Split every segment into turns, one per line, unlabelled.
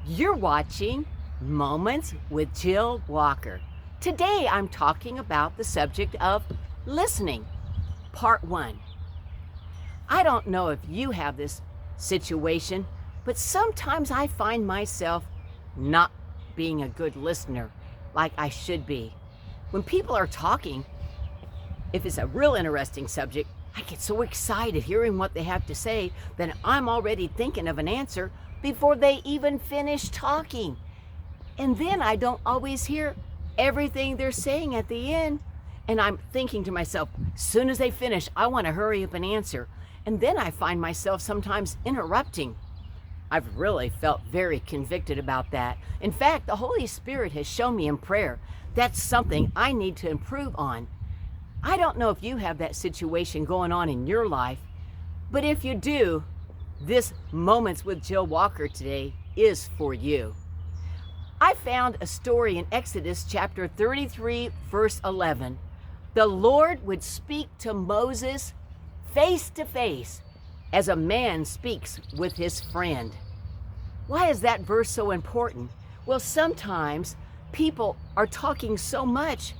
You're watching Moments with Jill Walker. Today I'm talking about the subject of listening, part 1. I don't know if you have this situation, but sometimes I find myself not being a good listener like I should be. When people are talking, if it's a real interesting subject, I get so excited hearing what they have to say that I'm already thinking of an answer before they even finish talking. And then I don't always hear everything they're saying at the end. And I'm thinking to myself, as soon as they finish, I want to hurry up and answer. And then I find myself sometimes interrupting. I've really felt very convicted about that. In fact, the Holy Spirit has shown me in prayer that's something I need to improve on. I don't know if you have that situation going on in your life, but if you do, this Moments with Jill Walker today is for you. I found a story in Exodus chapter 33, verse 11. The Lord would speak to Moses face to face as a man speaks with his friend. Why is that verse so important? Well, sometimes people are talking so much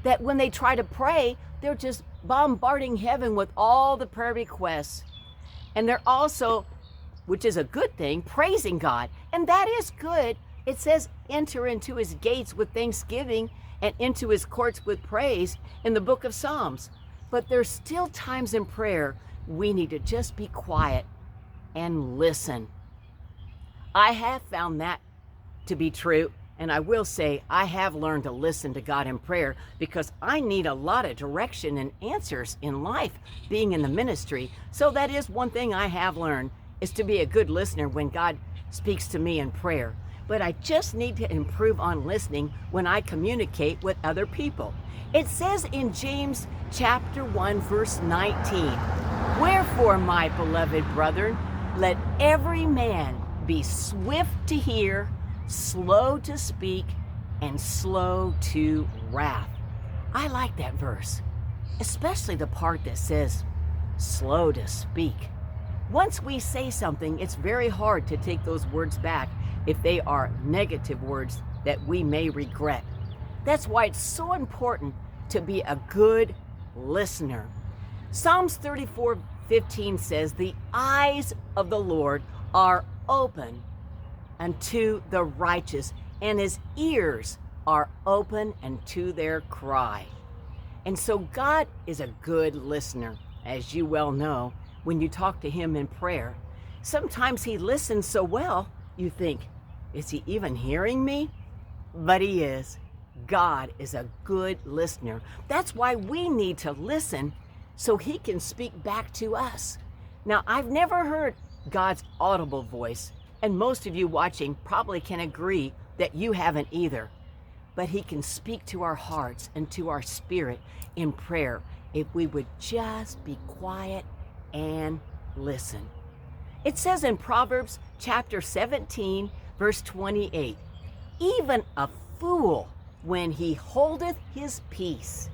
that when they try to pray, they're just bombarding heaven with all the prayer requests. And they're also, which is a good thing, praising God. And that is good. It says, enter into his gates with thanksgiving and into his courts with praise in the book of Psalms. But there's still times in prayer we need to just be quiet and listen. I have found that to be true. And I will say, I have learned to listen to God in prayer because I need a lot of direction and answers in life being in the ministry. So that is one thing I have learned, is to be a good listener when God speaks to me in prayer. But I just need to improve on listening when I communicate with other people. It says in James chapter 1, verse 19, wherefore, my beloved brethren, let every man be swift to hear, slow to speak, and slow to wrath. I like that verse, especially the part that says slow to speak. Once we say something, it's very hard to take those words back if they are negative words that we may regret. That's why it's so important to be a good listener. Psalms 34:15 says, the eyes of the Lord are open unto the righteous, and his ears are open unto their cry. And so God is a good listener, as you well know, when you talk to him in prayer. Sometimes he listens so well, you think, is he even hearing me? But he is. God is a good listener. That's why we need to listen so he can speak back to us. Now, I've never heard God's audible voice, and most of you watching probably can agree that you haven't either. But he can speak to our hearts and to our spirit in prayer if we would just be quiet and listen. It says in Proverbs chapter 17, verse 28, even a fool, when he holdeth his peace,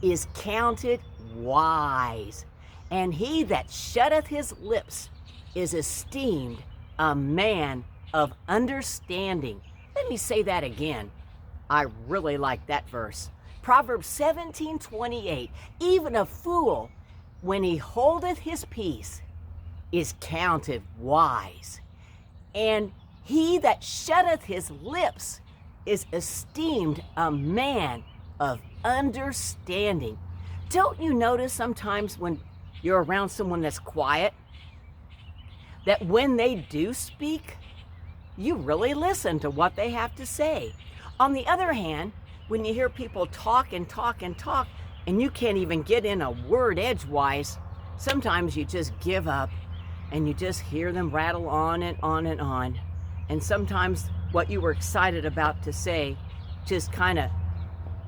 is counted wise, and he that shutteth his lips is esteemed a man of understanding. Let me say that again. I really like that verse. Proverbs 17:28. Even a fool, when he holdeth his peace, is counted wise, and he that shutteth his lips is esteemed a man of understanding. Don't you notice sometimes when you're around someone that's quiet, that when they do speak, you really listen to what they have to say? On the other hand, when you hear people talk and talk and talk, and you can't even get in a word edgewise, sometimes you just give up and you just hear them rattle on and on and on. And sometimes what you were excited about to say just kind of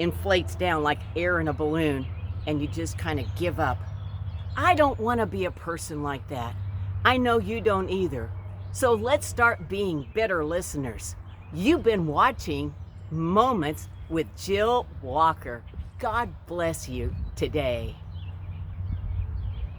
inflates down like air in a balloon, and you just kind of give up. I don't want to be a person like that. I know you don't either. So let's start being better listeners. You've been watching Moments with Jill Walker. God bless you today.